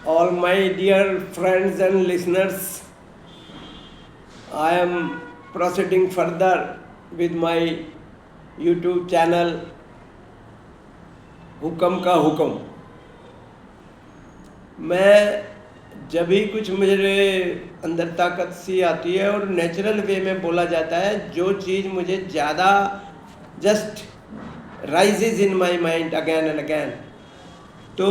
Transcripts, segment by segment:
all my dear friends and listeners, I am proceeding further with my YouTube channel हुक्म का हुक्म। मैं जब भी कुछ मेरे अंदर ताकत सी आती है और नेचुरल वे में बोला जाता है, जो चीज़ मुझे ज़्यादा just rises in my mind again and again, तो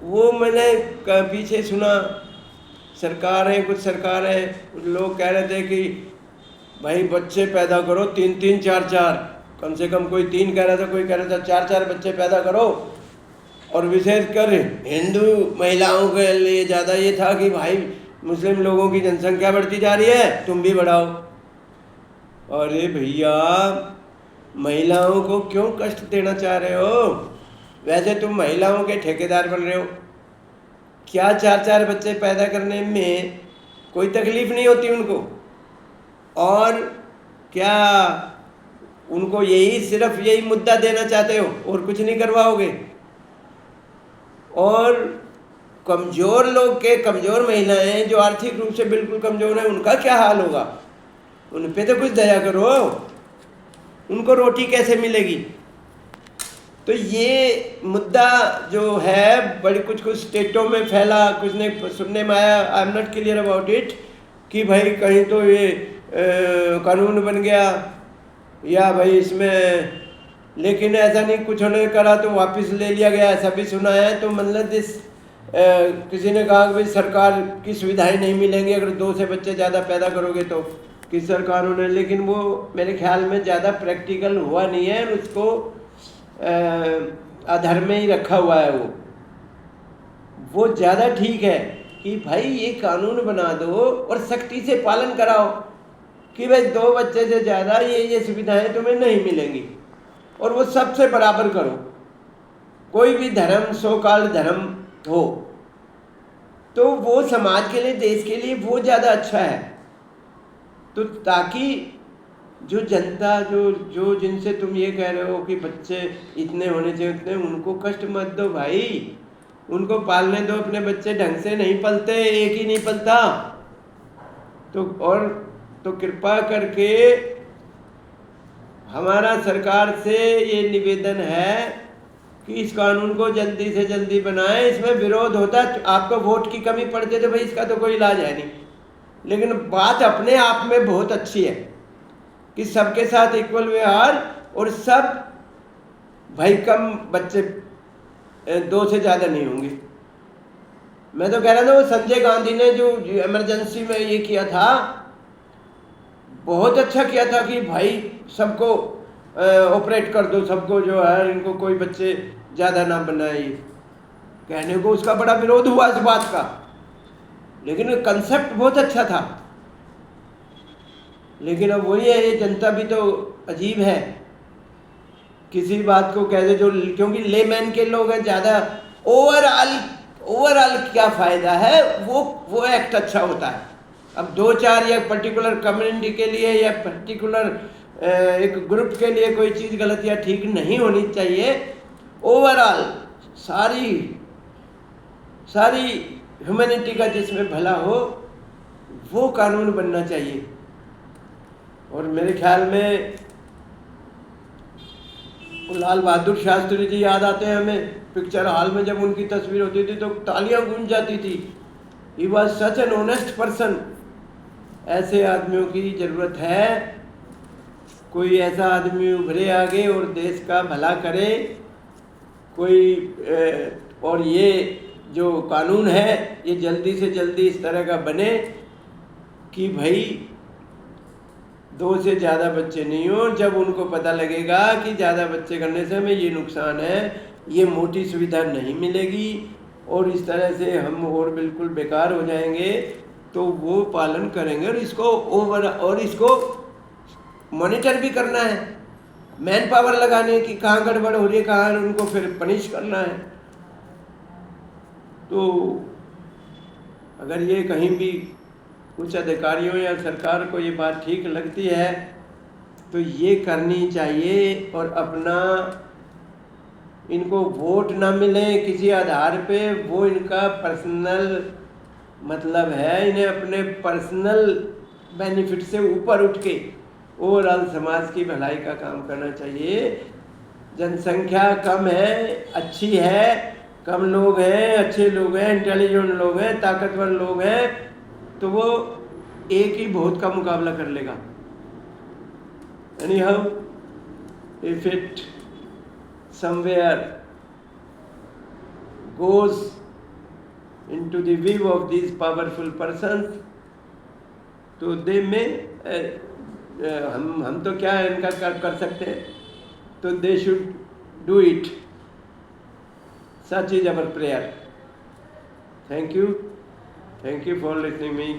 वो मैंने पीछे सुना। कुछ सरकारें लोग कह रहे थे कि भाई बच्चे पैदा करो 3-3, 4-4, कम से कम कोई 3 कह रहा था, कोई कह रहा था 4-4 बच्चे पैदा करो। और विशेषकर हिंदू महिलाओं के लिए ज़्यादा ये था कि भाई मुस्लिम लोगों की जनसंख्या बढ़ती जा रही है, तुम भी बढ़ाओ। अरे भैया, महिलाओं को क्यों कष्ट देना चाह रहे हो? वैसे तुम महिलाओं के ठेकेदार बन रहे हो। क्या 4-4 बच्चे पैदा करने में कोई तकलीफ नहीं होती उनको? और क्या उनको सिर्फ यही मुद्दा देना चाहते हो और कुछ नहीं करवाओगे? और कमज़ोर लोग के, कमज़ोर महिलाएं जो आर्थिक रूप से बिल्कुल कमज़ोर हैं, उनका क्या हाल होगा? उन पे तो कुछ दया करो, उनको रोटी कैसे मिलेगी? तो ये मुद्दा जो है बड़ी कुछ स्टेटों में फैला, कुछ ने सुनने में आया। I am not clear about it कि भाई कहीं तो ये कानून बन गया या भाई इसमें, लेकिन ऐसा नहीं, कुछ उन्होंने करा तो वापस ले लिया गया, ऐसा भी सुना है। तो मतलब किसी ने कहा कि भाई सरकार की सुविधाएं नहीं मिलेंगी अगर 2 से बच्चे ज़्यादा पैदा करोगे तो, किस सरकारों ने, लेकिन वो मेरे ख्याल में ज़्यादा प्रैक्टिकल हुआ नहीं है। उसको अधर में ही रखा हुआ है। वो ज़्यादा ठीक है कि भाई ये कानून बना दो और सख्ती से पालन कराओ कि भाई 2 बच्चे से ज़्यादा ये सुविधाएं तुम्हें नहीं मिलेंगी, और वो सबसे बराबर करो। कोई भी धर्म, सो-कॉल्ड धर्म हो, तो वो समाज के लिए, देश के लिए वो ज़्यादा अच्छा है। तो ताकि जो जनता, जो जिनसे तुम ये कह रहे हो कि बच्चे इतने होने चाहिए उतने, उनको कष्ट मत दो भाई, उनको पालने दो। अपने बच्चे ढंग से नहीं पलते, एक ही नहीं पलता। तो कृपा करके हमारा सरकार से ये निवेदन है कि इस कानून को जल्दी से जल्दी बनाएं। इसमें विरोध होता है, आपको वोट की कमी पड़ती है तो भाई इसका तो कोई इलाज है नहीं, लेकिन बात अपने आप में बहुत अच्छी है कि सबके साथ इक्वल व्यवहार, और सब भाई कम बच्चे 2 से ज़्यादा नहीं होंगे। मैं तो कह रहा था वो संजय गांधी ने जो इमरजेंसी में ये किया था, बहुत अच्छा किया था कि भाई सबको ऑपरेट कर दो, सबको जो है इनको कोई बच्चे ज़्यादा ना बनाए। कहने को उसका बड़ा विरोध हुआ इस बात का, लेकिन कंसेप्ट बहुत अच्छा था। लेकिन अब वही है, ये जनता भी तो अजीब है, किसी बात को कह दे जो, क्योंकि लेमैन के लोग हैं ज़्यादा। ओवरऑल क्या फ़ायदा है? वो एक्ट अच्छा होता है। अब 2-4 या पर्टिकुलर कम्युनिटी के लिए या पर्टिकुलर एक ग्रुप के लिए कोई चीज़ गलत या ठीक नहीं होनी चाहिए। ओवरऑल सारी ह्यूमैनिटी का जिसमें भला हो, वो कानून बनना चाहिए। और मेरे ख्याल में लाल बहादुर शास्त्री जी याद आते हैं हमें। पिक्चर हॉल में जब उनकी तस्वीर होती थी तो तालियां गूंज जाती थी। He was such an honest person. ऐसे आदमियों की ज़रूरत है। कोई ऐसा आदमी उभरे आगे और देश का भला करे और ये जो कानून है ये जल्दी से जल्दी इस तरह का बने कि भाई 2 से ज़्यादा बच्चे नहीं हो। जब उनको पता लगेगा कि ज़्यादा बच्चे करने से हमें ये नुकसान है, ये मोटी सुविधा नहीं मिलेगी और इस तरह से हम और बिल्कुल बेकार हो जाएंगे, तो वो पालन करेंगे। और इसको मॉनिटर भी करना है, मैन पावर लगाने की, कहाँ गड़बड़ हो रही है, कहाँ उनको फिर पनिश करना है। तो अगर ये कहीं भी कुछ अधिकारियों या सरकार को ये बात ठीक लगती है तो ये करनी चाहिए और अपना इनको वोट ना मिले किसी आधार पे, वो इनका पर्सनल मतलब है। इन्हें अपने पर्सनल बेनिफिट से ऊपर उठ के ओवरऑल समाज की भलाई का काम करना चाहिए। जनसंख्या कम है, अच्छी है, कम लोग हैं, अच्छे लोग हैं, इंटेलिजेंट लोग हैं, ताकतवर लोग हैं, तो वो एक ही बहुत का मुकाबला कर लेगा। Anyhow, if it somewhere goes into the view of these powerful persons, तो दे में हम तो क्या इनका कर सकते हैं, तो they should do it. Such is our prayer. Thank you for listening me.